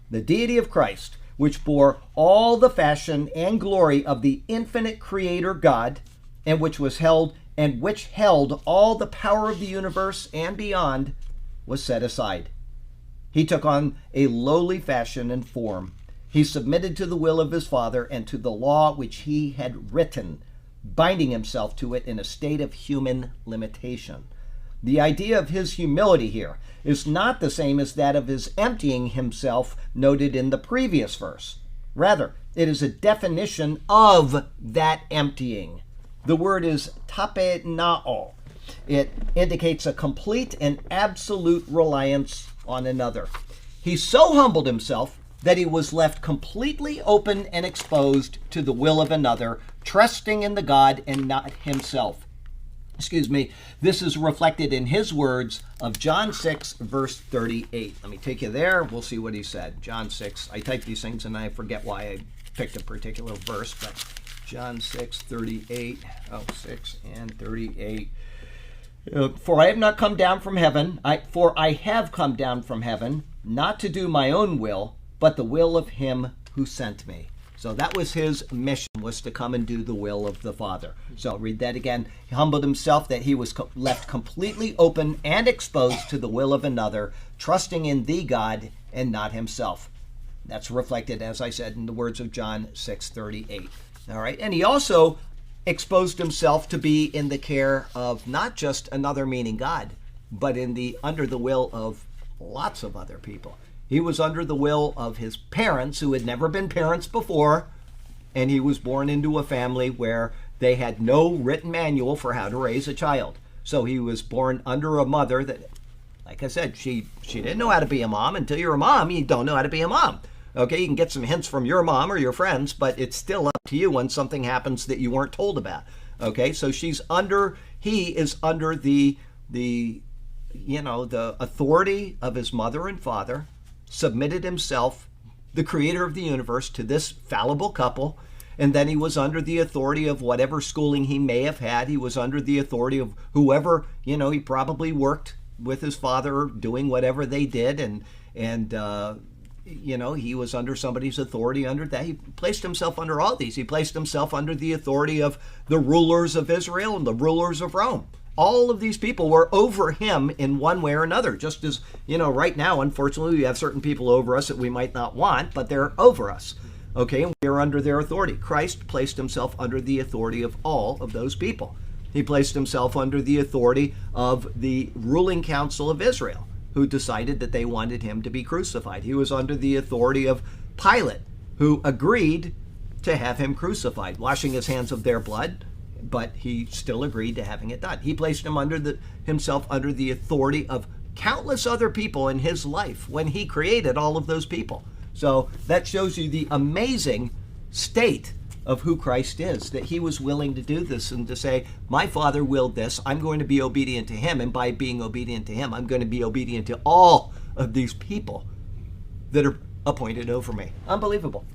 the deity of Christ, which bore all the fashion and glory of the infinite creator God, and which held all the power of the universe and beyond, was set aside. He took on a lowly fashion and form. He submitted to the will of his Father and to the law which he had written, binding himself to it in a state of human limitation. The idea of his humility here is not the same as that of his emptying himself noted in the previous verse. Rather, it is a definition of that emptying. The word is tapenao. It indicates a complete and absolute reliance on another. He so humbled himself that he was left completely open and exposed to the will of another, trusting in the God and not himself. This is reflected in his words of John 6, verse 38. Let me take you there. We'll see what he said. John 6. I type these things and I forget why I picked a particular verse, but John 6, 38. 6 and 38. For I have not come down from heaven, I have come down from heaven, not to do my own will, but the will of him who sent me. So that was his mission, was to come and do the will of the Father. So I'll read that again. He humbled himself that he was left completely open and exposed to the will of another, trusting in the God and not himself. That's reflected, as I said, in the words of John 6:38. All right. And he also exposed himself to be in the care of not just another, meaning God, but under the will of lots of other people. He was under the will of his parents, who had never been parents before, and he was born into a family where they had no written manual for how to raise a child. So he was born under a mother that, like I said, she didn't know how to be a mom. Until you're a mom, you don't know how to be a mom. Okay, you can get some hints from your mom or your friends, but it's still up to you when something happens that you weren't told about. Okay, so he is under the authority of his mother and father, submitted himself, the creator of the universe, to this fallible couple, and then he was under the authority of whatever schooling he may have had. He was under the authority of whoever, he probably worked with his father doing whatever they did, and he was under somebody's authority under that. He placed himself under all these. He placed himself under the authority of the rulers of Israel and the rulers of Rome. All of these people were over him in one way or another, just as, right now, unfortunately, we have certain people over us that we might not want, but they're over us. Okay, and we are under their authority. Christ placed himself under the authority of all of those people. He placed himself under the authority of the ruling council of Israel, who decided that they wanted him to be crucified. He was under the authority of Pilate, who agreed to have him crucified, washing his hands of their blood, but he still agreed to having it done. He placed himself under the authority of countless other people in his life when he created all of those people. So that shows you the amazing state of who Christ is, that he was willing to do this and to say, my Father willed this, I'm going to be obedient to him, and by being obedient to him, I'm going to be obedient to all of these people that are appointed over me. Unbelievable.